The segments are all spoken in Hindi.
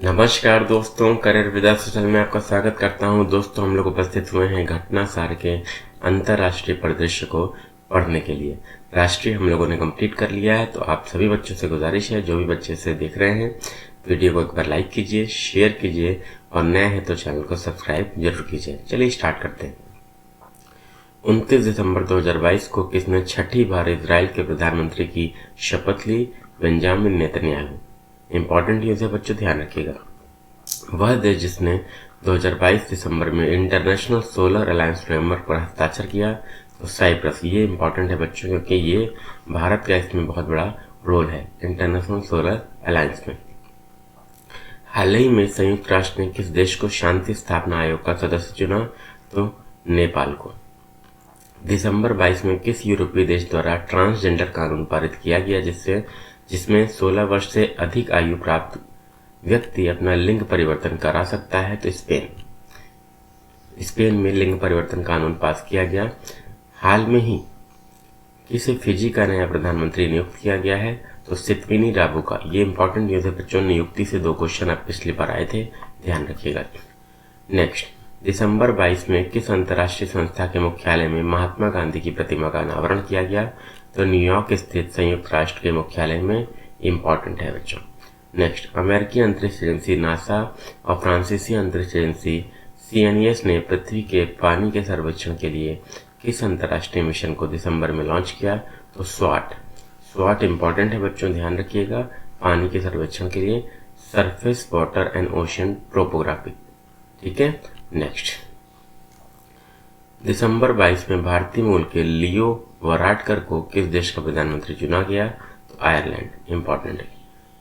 नमस्कार दोस्तों, करियर विदा सोशल में आपका स्वागत करता हूं। दोस्तों, हम लोग उपस्थित हुए हैं घटना सार के अंतर्राष्ट्रीय परिदृश्य को पढ़ने के लिए। राष्ट्रीय हम लोगों ने कंप्लीट कर लिया है, तो आप सभी बच्चों से गुजारिश है, जो भी बच्चे इसे देख रहे हैं, वीडियो को एक बार लाइक कीजिए, शेयर कीजिए और नए हैं तो चैनल को सब्सक्राइब जरूर कीजिए। चलिए स्टार्ट करते हैं। 29 दिसंबर 2022 को किसने छठी बार इजराइल के प्रधानमंत्री की शपथ ली? Benjamin Netanyahu. इंपॉर्टेंट न्यूज है बच्चों, ध्यान रखिएगा। वह देश जिसने 2022 दिसंबर में इंटरनेशनल सोलर अलायंस फ्रेमवर्क पर हस्ताक्षर किया, तो साइप्रस। ये इंपॉर्टेंट है बच्चों, क्योंकि ये भारत का इसमें बहुत बड़ा रोल है इंटरनेशनल सोलर अलायंस में। हाल ही में संयुक्त राष्ट्र ने किस देश को शांति स्थापना आयोग का सदस्य चुना? तो नेपाल को। दिसंबर 22 में किस यूरोपीय देश द्वारा ट्रांसजेंडर कानून पारित किया गया, जिसमें 16 वर्ष से अधिक आयु प्राप्त व्यक्ति अपना लिंग परिवर्तन करा सकता है? तो स्पेन में लिंग परिवर्तन कानून पास किया गया। हाल में ही किसे फिजी का नया प्रधानमंत्री नियुक्त किया गया है? तो सितविनी राबुका। ये इंपॉर्टेंट न्यूज है बच्चों, नियुक्ति से 2 क्वेश्चन आप पिछली बार आए थे, ध्यान रखिएगा। नेक्स्ट, दिसंबर 22 में किस अंतर्राष्ट्रीय संस्था के मुख्यालय में महात्मा गांधी की प्रतिमा का अनावरण किया गया? तो न्यूयॉर्क स्थित संयुक्त राष्ट्र के मुख्यालय में। इंपॉर्टेंट है बच्चों। नेक्स्ट, अमेरिकी अंतरिक्ष एजेंसी नासा और फ्रांसीसी अंतरिक्ष एजेंसी सीएनईएस ने पृथ्वी के पानी के सर्वेक्षण के लिए किस अंतर्राष्ट्रीय मिशन को दिसंबर में लॉन्च किया? तो स्वाट इंपॉर्टेंट है बच्चों, ध्यान रखिएगा। पानी के सर्वेक्षण के लिए surface water and ocean topography. ठीक है। नेक्स्ट, दिसंबर 22 में भारतीय मूल के लियो वराडकर को किस देश का प्रधानमंत्री चुना गया? तो आयरलैंड। इंपॉर्टेंट है,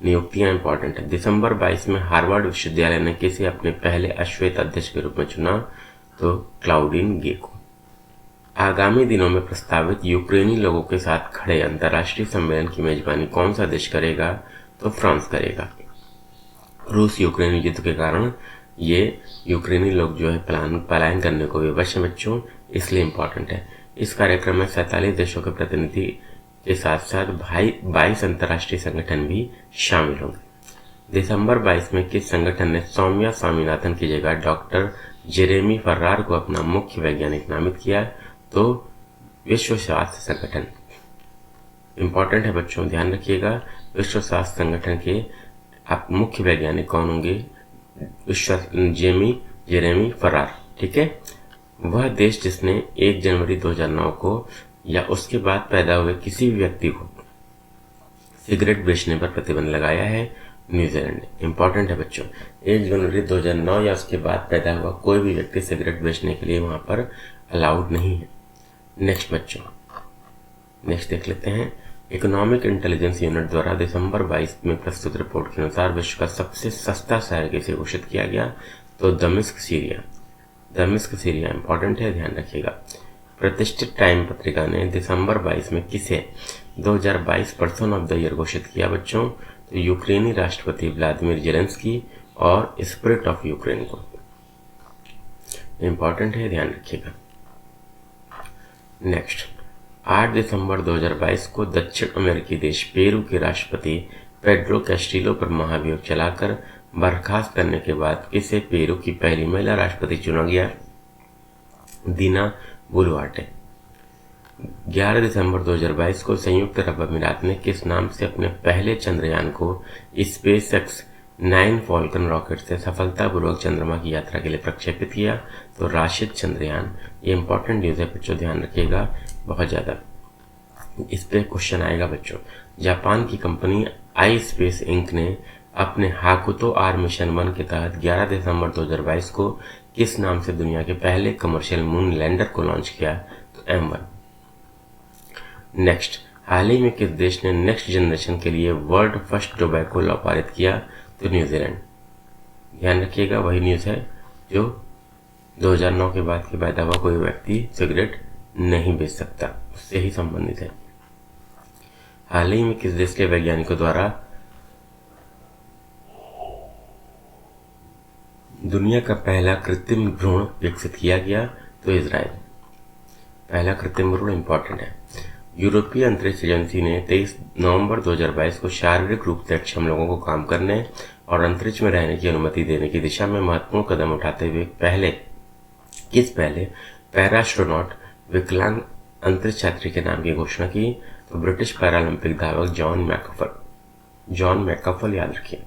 नियुक्तियां इंपॉर्टेंट है। दिसंबर 22 में हार्वर्ड विश्वविद्यालय ने किसे अपने पहले अश्वेत अध्यक्ष के रूप में चुना? तो क्लाउडिन गे को। आगामी दिनों में प्रस्तावित यूक्रेनी लोगों के साथ खड़े अंतर्राष्ट्रीय सम्मेलन की मेजबानी कौन सा देश करेगा? तो फ्रांस करेगा। रूस यूक्रेन युद्ध के कारण ये यूक्रेनी लोग जो है पलायन करने को विवश हैं बच्चों, इसलिए इंपॉर्टेंट है। इस कार्यक्रम में 47 देशों के प्रतिनिधि के साथ साथ 22 अंतर्राष्ट्रीय संगठन भी शामिल होंगे। दिसंबर 22 में किस संगठन ने सौम्या स्वामीनाथन की जगह डॉक्टर जेरेमी फर्रार को अपना मुख्य वैज्ञानिक नामित किया? तो विश्व स्वास्थ्य संगठन। इंपॉर्टेंट है बच्चों, ध्यान रखिएगा। विश्व स्वास्थ्य संगठन के आप मुख्य वैज्ञानिक कौन होंगे? जेरेमी फर्रार। ठीक है। वह देश जिसने 1 जनवरी 2009 को या उसके बाद पैदा हुए किसी भी व्यक्ति को सिगरेट बेचने पर प्रतिबंध लगाया है? न्यूजीलैंड। इंपॉर्टेंट है बच्चों, 1 जनवरी 2009 या उसके बाद पैदा हुआ कोई भी व्यक्ति सिगरेट बेचने के लिए वहां पर अलाउड नहीं है। नेक्स्ट बच्चों, नेक्स्ट देख लेते हैं। इकोनॉमिक इंटेलिजेंस यूनिट द्वारा दिसंबर 22 में प्रस्तुत रिपोर्ट के अनुसार विश्व का सबसे सस्ता शहर किसे घोषित किया गया? तो दमिश्क सीरिया। इंपॉर्टेंट है, ध्यान रखिएगा। प्रतिष्ठित टाइम पत्रिका ने दिसंबर 22 में किसे 2022 पर्सन ऑफ द ईयर घोषित किया बच्चों? तो यूक्रेनी राष्ट्रपति व्लादिमीर जेलेंस्की और स्पिरिट ऑफ यूक्रेन को। इंपॉर्टेंट है, ध्यान रखिएगा। नेक्स्ट, 8 दिसंबर 2022 को दक्षिण अमेरिकी देश पेरू के राष्ट्रपति पेड्रो कैस्टिलो पर महाभियोग चलाकर बर्खास्त करने के बाद किसे पेरू की पहली महिला राष्ट्रपति चुना गया? दीना बुलुआर्टे। 11 दिसंबर 2022 को संयुक्त अरब अमीरात ने किस नाम से अपने पहले चंद्रयान को स्पेसएक्स 9 फॉल्कन रॉकेट से सफलतापूर्वक चंद्रमा की यात्रा के लिए प्रक्षेपित किया? तो राशिद चंद्रयान। ये इंपॉर्टेंट न्यूज है बच्चों, ध्यान रखिएगा, बहुत ज्यादा इस पे क्वेश्चन आएगा बच्चों। जापान की कंपनी आई स्पेस इंक ने अपने हाकुतो आर मिशन 1 के तहत 11 दिसंबर 2022 को किस नाम से दुनिया के पहले कमर्शियल मून लैंडर को लॉन्च किया? तो M1। नेक्स्ट, हाल ही में किस देश ने नेक्स्ट जनरेशन के लिए वर्ल्ड फर्स्ट टोबैको लॉ पारित किया? तो न्यूजीलैंड। ध्यान रखिएगा, वही न्यूज है जो 2009 के बाद के पैदा हुआ कोई व्यक्ति सिगरेट नहीं बेच सकता, उससे ही संबंधित है। हाल ही में किस देश के वैज्ञानिकों द्वारा दुनिया का पहला कृत्रिम भ्रूण विकसित किया गया? तो इजराइल। पहला कृत्रिम भ्रूण इंपॉर्टेंट है। यूरोपीय अंतरिक्ष एजेंसी ने 23 नवंबर 2022 को शारीरिक रूप से अक्षम लोगों को काम करने और अंतरिक्ष में रहने की अनुमति देने की दिशा में महत्वपूर्ण कदम उठाते हुए पहले पैरास्ट्रोनॉट विकलांग अंतरिक्ष यात्री के नाम की घोषणा की? तो ब्रिटिश पैरालंपिक धावक जॉन मैकफल याद रखिए।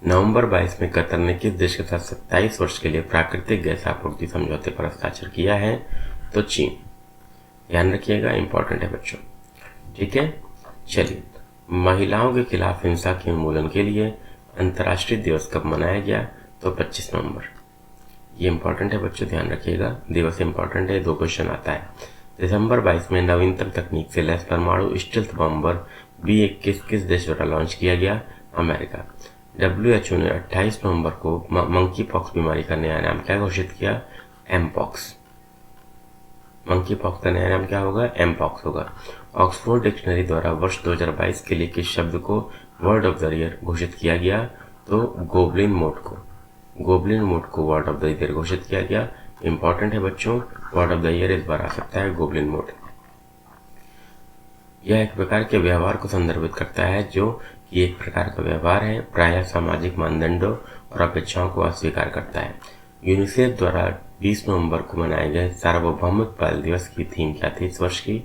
नवंबर 22 में कतर ने किस देश के साथ 27 वर्ष के लिए प्राकृतिक गैस आपूर्ति समझौते पर हस्ताक्षर किया है? तो चीन। ध्यान रखिएगा, इंपॉर्टेंट है बच्चों। ठीक है, चलिए, महिलाओं के खिलाफ हिंसा के उन्मूलन के लिए अंतर्राष्ट्रीय दिवस कब मनाया गया? तो 25 नवंबर। ये इंपॉर्टेंट है बच्चों, ध्यान रखिएगा, दिवस इंपॉर्टेंट है, 2 क्वेश्चन आता है। दिसंबर 22 में नवीनतम तकनीक से लैस परमाणु स्टील्थ बॉम्बर B-21 किस देश द्वारा लॉन्च किया गया? अमेरिका। WHO ने 28 नवंबर को मंकी पॉक्स बीमारी का नया नाम क्या घोषित किया? एमपॉक्स। मंकी पॉक्स का नया नाम क्या होगा? एमपॉक्स होगा। ऑक्सफोर्ड डिक्शनरी द्वारा वर्ष 2022 के लिए किस शब्द को वर्ड ऑफ द ईयर घोषित किया गया? तो गोब्लिन मोड को वर्ड ऑफ द ईयर घोषित किया गया। इंपॉर्टेंट है बच्चों, वर्ड ऑफ द ईयर इस बार आ सकता है गोब्लिन मोड। यह एक प्रकार के व्यवहार को संदर्भित करता है जो कि एक प्रकार का व्यवहार है, प्रायः सामाजिक मानदंडों और अपेक्षाओं को अस्वीकार करता है। यूनिसेफ द्वारा 20 नवंबर को मनाए गए सार्वभौमिक बाल दिवस की थीम क्या थी इस वर्ष की?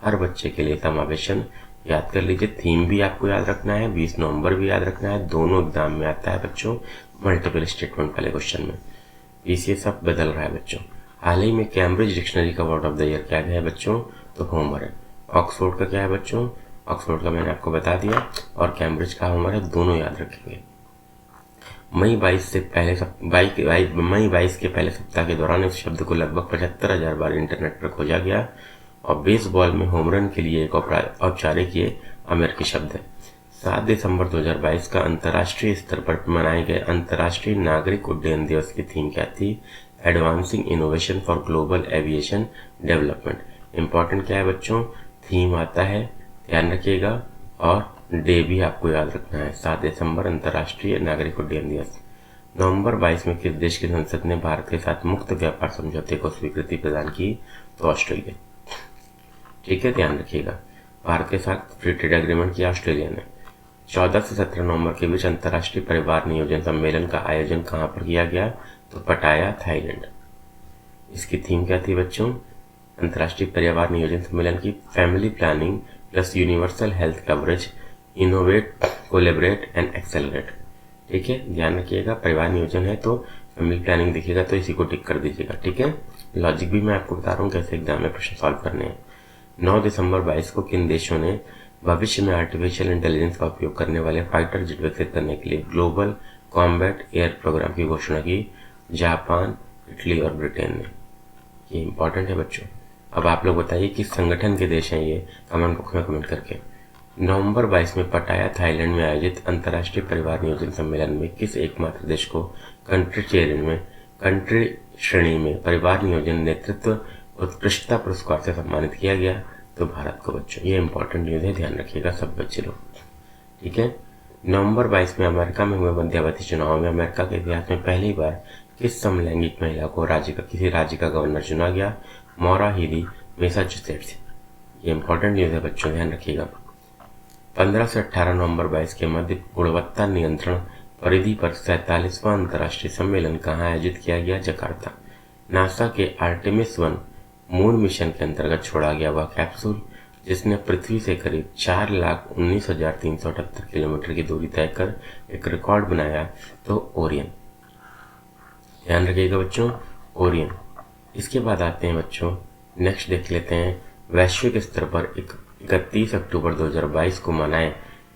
हर बच्चे के लिए समावेशन। याद कर लीजिए, थीम भी आपको याद रखना है, 20 नवंबर भी याद रखना है, दोनों एग्जाम में आता है बच्चों, मल्टीपल स्टेटमेंट वाले क्वेश्चन में। ये सब बदल रहा है बच्चों। हाल ही में कैम्ब्रिज डिक्शनरी का वर्ड ऑफ द ईयर क्या है बच्चों? तो होमर है। ऑक्सफोर्ड का क्या है बच्चों? ऑक्सफोर्ड का मैंने आपको बता दिया, और कैम्ब्रिज का होमर है, दोनों याद रखेंगे। मई 22 के पहले सप्ताह के दौरान इस शब्द को लगभग 75,000 बार इंटरनेट पर खोजा गया, और बेसबॉल में होम रन के लिए एक औपचारिक ये अमेरिकी शब्द है। 7 दिसंबर 2022 का अंतर्राष्ट्रीय स्तर पर मनाए गए अंतर्राष्ट्रीय नागरिक उड्डयन दिवस की थीम क्या थी? Advancing innovation for global aviation development. Important क्या है बच्चों? थीम आता है, ध्यान रखिएगा, और डे भी आपको याद रखना है। 7 दिसंबर अंतर्राष्ट्रीय नागरिक उड्डयन दिवस। नवंबर 22 में किस देश की संसद ने भारत के साथ मुक्त व्यापार समझौते को स्वीकृति प्रदान की? तो ऑस्ट्रेलिया। ठीक है, ध्यान रखिएगा, भारत के साथ फ्री ट्रेड एग्रीमेंट किया ऑस्ट्रेलिया ने। 14 से 17 नवंबर के बीच अंतर्राष्ट्रीय परिवार नियोजन सम्मेलन का आयोजन कहाँ पर किया गया? तो पटाया, थाईलैंड। इसकी थीम क्या थी बच्चों? अंतर्राष्ट्रीय परिवार नियोजन सम्मेलन की family planning plus universal health coverage, innovate, collaborate and accelerate. ठीक है, ध्यान रखिएगा, परिवार नियोजन है तो फैमिली प्लानिंग दिखेगा तो इसी को टिक कर दीजिएगा। ठीक है, लॉजिक भी मैं आपको बता रहा हूँ कैसे एग्जाम में प्रश्न सॉल्व करने हैं। 9 दिसंबर 22 को किन देशों ने भविष्य में आर्टिफिशियल इंटेलिजेंस का उपयोग करने वाले फाइटर जेट विकसित करने के लिए ग्लोबल कॉम्बैट एयर प्रोग्राम की घोषणा की? जापान, इटली और ब्रिटेन ने। ये इंपॉर्टेंट है बच्चों। अब आप लोग बताइए किस संगठन के देश हैं ये, कमेंट बॉक्स में कमेंट करके। नवंबर 22 में पटाया, थाईलैंड में आयोजित अंतर्राष्ट्रीय परिवार नियोजन सम्मेलन में किस एकमात्र देश को कंट्री श्रेणी में परिवार नियोजन नेतृत्व उत्कृष्टता पुरस्कार से सम्मानित किया गया? तो भारत को बच्चों। ये इंपॉर्टेंट न्यूज है, ध्यान रखिएगा सब बच्चे लोग। ठीक है, नवंबर 22 में अमेरिका में हुए मध्यावधि चुनाव में अमेरिका के इतिहास में पहली बार किस समलैंगिक महिला को किसी राज्य का गवर्नर चुना गया? मौरा हीरी, मैसाचुसेट्स। ये इंपॉर्टेंट न्यूज है बच्चों, ध्यान रखिएगा। 15 से 18 नवंबर 22 के मध्य गुणवत्ता नियंत्रण परिधि पर 47वां अंतर्राष्ट्रीय सम्मेलन कहाँ आयोजित किया गया? जकार्ता। नासा के आर्टेमिस 1 मून मिशन के अंतर्गत छोड़ा गया वह कैप्सूल जिसने पृथ्वी से करीब 4,19,378 किलोमीटर की दूरी तय कर एक रिकॉर्ड बनाया, तो ओरियन। ध्यान रखिएगा बच्चों, ओरियन। इसके बाद आते हैं बच्चों, नेक्स्ट देख लेते हैं वैश्विक स्तर पर 31 अक्टूबर 2022 को मनाए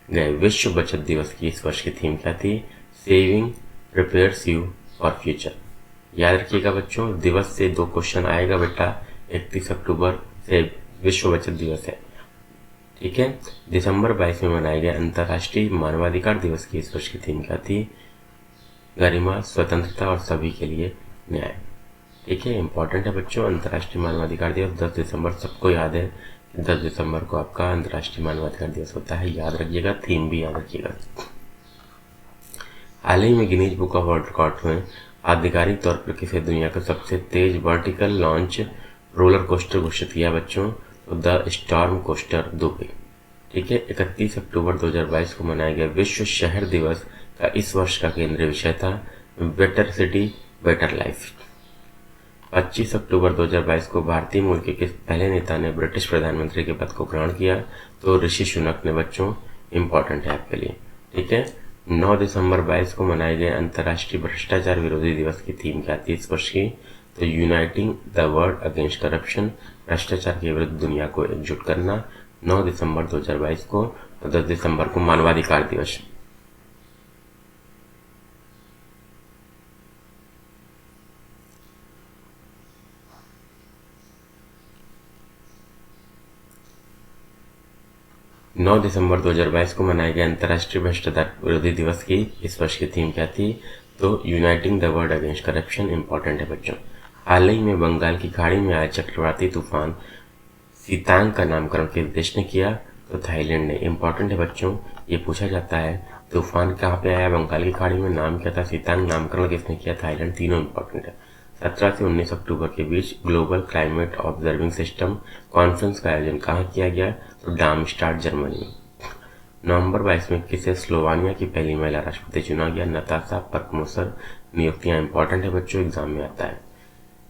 गए विश्व बचत दिवस की इस वर्ष की थीम क्या थी? Saving prepares you for future. याद रखिएगा बच्चों, दिवस से 2 क्वेश्चन आएगा बेटा। 31 अक्टूबर से विश्व बचत दिवस है। ठीक है, दिसंबर 22 में मनाए गए अंतर्राष्ट्रीय मानवाधिकार दिवस की इस वर्ष की थीम क्या थी? गरिमा, स्वतंत्रता और सभी के लिए न्याय। ठीक है, इंपॉर्टेंट है बच्चों, अंतर्राष्ट्रीय मानवाधिकार दिवस 10 दिसंबर। सबको याद है कि 10 दिसंबर को आपका अंतर्राष्ट्रीय मानवाधिकार दिवस होता है, याद रखिएगा, थीम भी याद रखिएगा। हाल ही में Guinness book of world record में आधिकारिक तौर पर किसे दुनिया का सबसे तेज वर्टिकल लॉन्च रोलर कोस्टर घोषित किया बच्चों? तो द स्टॉर्म कोस्टर दुबई। ठीक है। 31 अक्टूबर 2022 को मनाया गया विश्व शहर दिवस का इस वर्ष का केंद्रीय विषय था बेटर सिटी बेटर लाइफ। 25 अक्टूबर 2022 को भारतीय मूल के किस पहले नेता ने ब्रिटिश प्रधानमंत्री के पद को ग्रहण किया? तो ऋषि सुनक ने बच्चों, इंपॉर्टेंट है आपके लिए। ठीक है। 9 दिसंबर 22 को मनाए गए अंतर्राष्ट्रीय भ्रष्टाचार विरोधी दिवस की थीम क्या थी इस वर्ष की? तो uniting the world against corruption, भ्रष्टाचार के विरुद्ध दुनिया को एकजुट करना, 9 दिसंबर 2022 को। 10 दिसंबर को मानवाधिकार दिवस। नौ दिसंबर 2022 को मनाए गए अंतर्राष्ट्रीय भ्रष्टाचार विरोधी दिवस की इस वर्ष की थीम क्या थी? तो uniting the world against corruption, important है बच्चों। हाल ही में बंगाल की खाड़ी में आए चक्रवाती तूफान सितांग का नामकरण किस देश ने किया? तो थाईलैंड ने, इंपॉर्टेंट है बच्चों। ये पूछा जाता है तूफान कहाँ पे आया बंगाल की खाड़ी में, नाम क्या था? सितांग, नामकरण किसने किया? थाईलैंड। तीनों इंपॉर्टेंट है। 17 से 19 अक्टूबर के बीच global climate observing system conference का आयोजन कहाँ किया गया? तो डार्मस्टाड, जर्मनी में। नवंबर 22 में किसे स्लोवानिया की पहली महिला राष्ट्रपति चुना गया? नताशा परकमोसर। नियुक्तियां इंपॉर्टेंट है बच्चों, एग्जाम में आता है।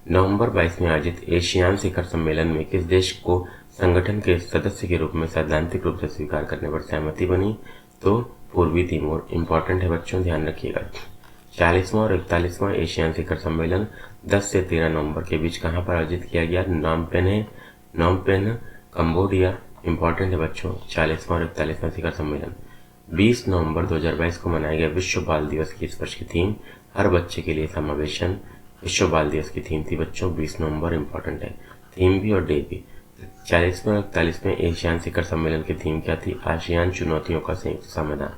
नवंबर 22 में आयोजित एशियान शिखर सम्मेलन में किस देश को संगठन के सदस्य के रूप में सैद्धांतिक रूप से स्वीकार करने पर सहमति बनी? तो पूर्वी तिमोर, इंपॉर्टेंट है बच्चों, ध्यान रखिएगा। 40वां और 41वां एशियान शिखर सम्मेलन 10 से 13 नवंबर के बीच कहां पर आयोजित किया गया? नॉमपेन, कंबोडिया, इंपॉर्टेंट है बच्चों। 40वां और 41वां शिखर सम्मेलन। 20 नवंबर 2022 को मनाया गया विश्व बाल दिवस की इस वर्ष की थीम हर बच्चे के लिए समावेशन। विश्व बाल दिवस की थीम थी बच्चों 20 नवंबर, इंपॉर्टेंट है, थीम भी और डे भी। 40वें और 41वें एशियान शिखर सम्मेलन की थीम क्या थी? आसियान चुनौतियों का संयुक्त समाधान।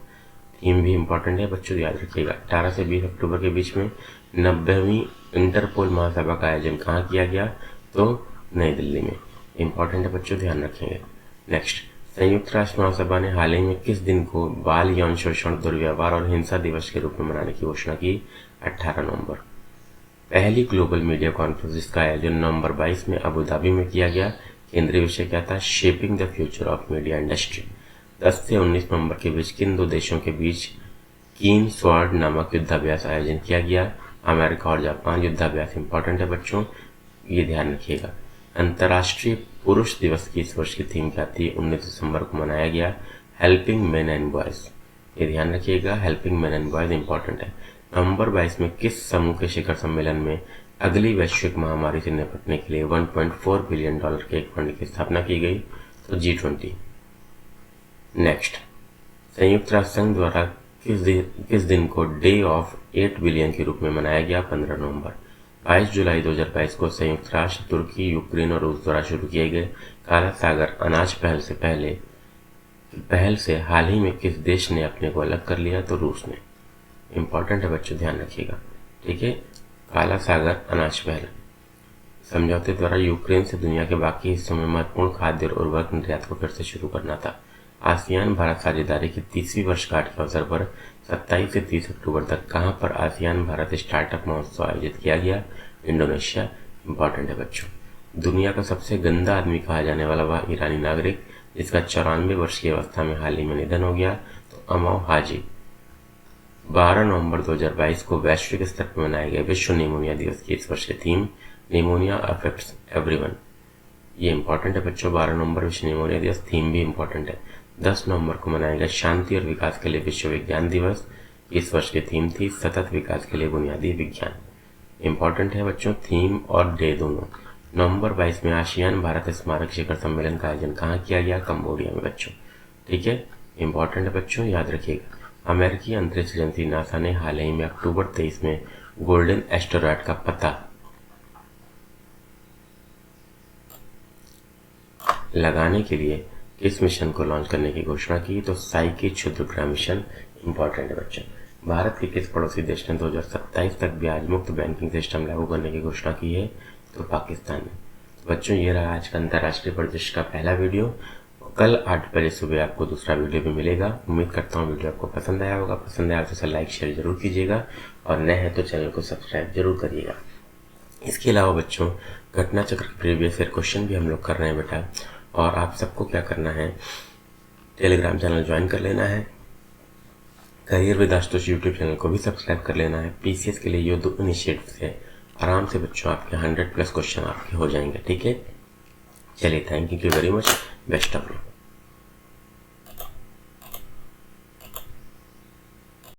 थीम भी इंपॉर्टेंट है बच्चों, याद रखिएगा। 18 से 20 अक्टूबर के बीच में 90वीं इंटरपोल महासभा का आयोजन कहाँ किया गया? तो नई दिल्ली में, इंपॉर्टेंट है बच्चों, ध्यान रखेंगे। नेक्स्ट, संयुक्त राष्ट्र महासभा ने हाल ही में किस दिन को बाल यौन शोषण, दुर्व्यवहार और हिंसा दिवस के रूप में मनाने की घोषणा की? 18 नवंबर। पहली ग्लोबल मीडिया कॉन्फ्रेंस जिसका आयोजन नवंबर 22 में अबू धाबी में किया गया, केंद्रीय विषय क्या था? Shaping the future of media industry. 10 से 19 नवंबर के बीच किन दो देशों के बीच कीन स्वॉर्ड नामक युद्धाभ्यास आयोजन किया गया? अमेरिका और जापान। युद्धाभ्यास इंपॉर्टेंट है बच्चों, ये ध्यान रखिएगा। अंतर्राष्ट्रीय पुरुष दिवस की इस वर्ष की थीम क्या थी? 19 दिसंबर को मनाया गया हेल्पिंग मेन एंड बॉयज, ये ध्यान रखिएगा, helping main and boys important है। नवंबर 22 में किस समूह के शिखर सम्मेलन में अगली वैश्विक महामारी से निपटने के लिए $1.4 बिलियन के एक फंड की स्थापना की गई? तो G20। नेक्स्ट, संयुक्त राष्ट्र संघ द्वारा किस दिन को डे ऑफ 8 बिलियन के रूप में मनाया गया? 15 नवंबर। 22 जुलाई 2022 को संयुक्त राष्ट्र, तुर्की, यूक्रेन और रूस द्वारा शुरू किए गए काला सागर अनाज पहल से हाल ही में किस देश ने अपने को अलग कर लिया? तो रूस ने, इंपॉर्टेंट है बच्चों, ध्यान रखिएगा। ठीक है, काला सागर अनाज पहल समझौते द्वारा यूक्रेन से दुनिया के बाकी हिस्सों में महत्वपूर्ण खाद्य और उर्वरक निर्यात को फिर से शुरू करना था। आसियान भारत साझेदारी की 30वीं वर्षगांठ के अवसर पर 27 से 30 अक्टूबर तक कहां पर आसियान भारत स्टार्टअप महोत्सव आयोजित किया गया? इंडोनेशिया, इंपॉर्टेंट है बच्चों। दुनिया का सबसे गंदा आदमी कहा जाने वाला वह ईरानी नागरिक जिसका 94 वर्ष की अवस्था में हाल ही में निधन हो गया? तो अमौ हाजी। 12 नवंबर 2022 को वैश्विक स्तर पर मनाया गया विश्व निमोनिया दिवस की इस वर्ष की थीम निमोनिया अफेक्ट्स एवरीवन, ये इंपॉर्टेंट है बच्चों। 12 नवंबर विश्व निमोनिया दिवस, थीम भी इंपॉर्टेंट है। 10 नवंबर को मनाया गया शांति और विकास के लिए विश्व विज्ञान दिवस, इस वर्ष की थीम थी सतत विकास के लिए बुनियादी विज्ञान, इंपॉर्टेंट है बच्चों, थीम और डे दोनों। नवंबर 22 में आसियान भारत स्मारक शिखर सम्मेलन का आयोजन कहाँ किया गया? कंबोडिया में बच्चों। ठीक है, इंपॉर्टेंट है बच्चों, याद रखिएगा। अमेरिकी अंतरिक्ष एजेंसी नासा ने हाल ही में अक्टूबर 23 में गोल्डन एस्टेरॉयड का पता लगाने के लिए किस मिशन को लॉन्च करने की घोषणा की? तो साइकी क्षुद्रग्रह मिशन, इंपॉर्टेंट है बच्चों। भारत के किस पड़ोसी देश ने 2027 तक ब्याज मुक्त बैंकिंग सिस्टम लागू करने की घोषणा की है? तो पाकिस्तान ने। तो बच्चों, ये रहा आज का अंतर्राष्ट्रीय परिदृश्य का पहला वीडियो। कल 8 बजे सुबह आपको दूसरा वीडियो भी मिलेगा। उम्मीद करता हूँ वीडियो आपको पसंद आया होगा। पसंद आया तो इसे लाइक शेयर जरूर कीजिएगा और नए हैं तो चैनल को सब्सक्राइब जरूर करिएगा। इसके अलावा बच्चों, घटना चक्र के प्रीवियस ईयर क्वेश्चन भी हम लोग कर रहे हैं बेटा, और आप सबको क्या करना है, टेलीग्राम चैनल ज्वाइन कर लेना है। Career with Ashutosh YouTube channel को भी सब्सक्राइब कर लेना है। पीसीएस के लिए ये 2 इनिशिएटिव से आराम से बच्चों आपके 100+ क्वेश्चन आपके हो जाएंगे। ठीक है, चलिए, thank you very much, best of luck.